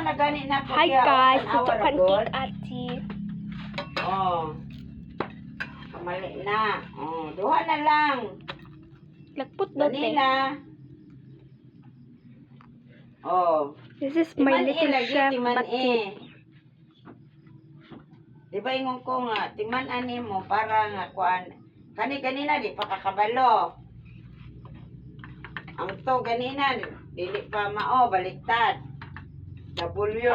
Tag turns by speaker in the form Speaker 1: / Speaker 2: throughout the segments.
Speaker 1: na gani na
Speaker 2: Hi guys, ito pancake ati.
Speaker 1: Oh. Mali na. Oh, duha na lang.
Speaker 2: Lagpot daw te.
Speaker 1: Kanina. Oh.
Speaker 2: This is my little chef
Speaker 1: timan
Speaker 2: pancake.
Speaker 1: Di ba ingon ko nga, timan ani mo para nga kuan. Kanina di pa kakabalo. Ang to ganina, dili pa mao, baliktad. W.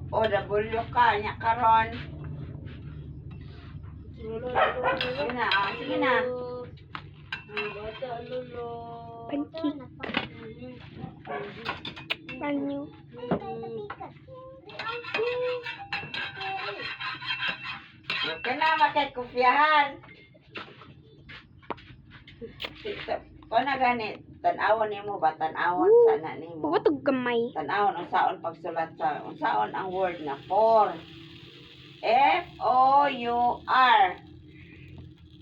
Speaker 1: O, W ka, nya karon. Sige na, sige na.
Speaker 2: Pancake. Panyo.
Speaker 1: Okay na, makikupyahan. Kung na ganit, tanawon ni mo ba? Tanawon sana ni mo.
Speaker 2: Huwag ito gamay.
Speaker 1: Tanawon, unsaon pagsulat sa, unsaon ang word na for. F-O-U-R.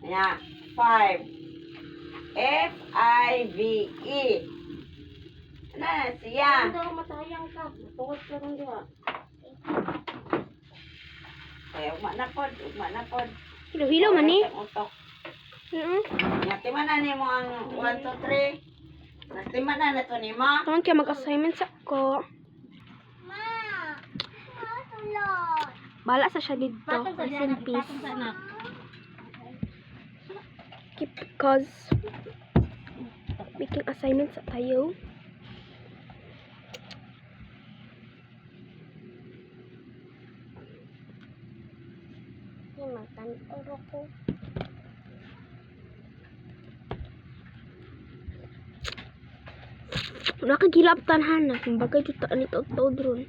Speaker 1: Yan, 5. F-I-V-E. Ano na siya?
Speaker 3: Matayang ka. Tukot ka rin diba?
Speaker 1: Eh, ugma na pod.
Speaker 2: Hilo-hilo man eh.
Speaker 1: Utok.
Speaker 2: Mm.
Speaker 1: Natiman na ni mo ang 1, 2, 3. Natiman na to ni mo.
Speaker 2: Tawag kaya mag-assignment sa ko. Bala sa siya dito. Rest in peace. Keep because making assignments sa tayo. Makan oro ko. Nakagilap tanhan na. Kumbaga jutaan ito ron.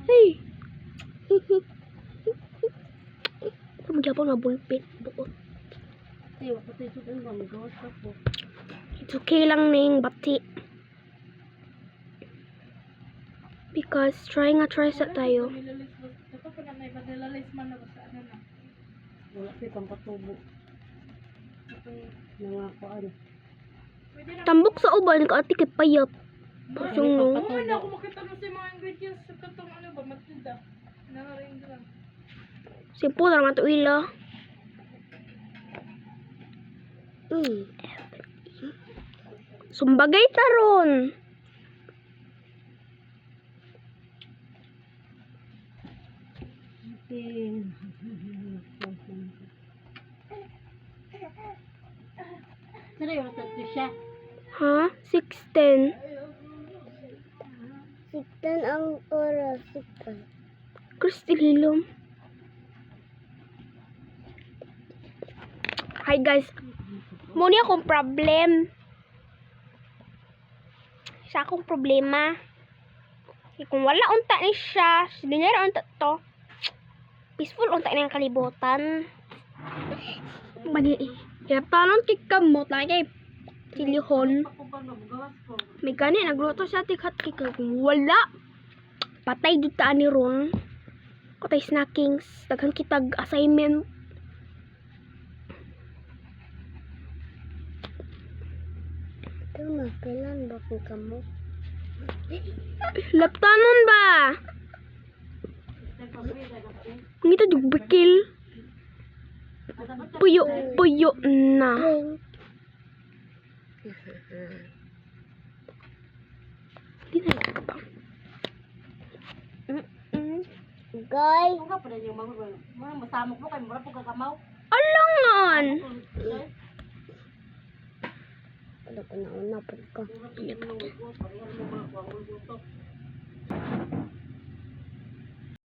Speaker 2: Hey! Magyapon na bulpit. Buot. It's okay lang ning bati. Because try sa tayo.
Speaker 3: Wala si pampatubo. Mga kuan.
Speaker 2: Tambok sa uban ka ati kay payap. Pusong no.
Speaker 4: Wala ako makita mo sa mga ingredients sa katong ano ba, matilda. Nararing lang.
Speaker 2: Simple lang ato ila. Sumbagay taron.
Speaker 3: Sino yung sa siya?
Speaker 2: Ha? 6:10.
Speaker 5: 6:10 ang oras. 6:10.
Speaker 2: Crystal Hilom. Hi guys. Muna akong problem. Sa akong problema. Kung wala unta ni siya, sinyara unta to. Peaceful unta ni ang kalibutan. Magi. Kaya tanon kikamot na kay silihon. May gani nagluto siya tikat kikag. Wala. Patay dutaan ni Ron. Patay snackings. Daghan kitag assignment.
Speaker 5: Ito na, kailan ba kung kamo?
Speaker 2: Laptanon ba? Ngito dugbikil. Puyo na. Di na ba?
Speaker 5: Guys,
Speaker 3: Kung ka pa rin yung mga masamok mo kay mura po kakamaw.
Speaker 2: Alangan.
Speaker 5: ano ko na una po ko.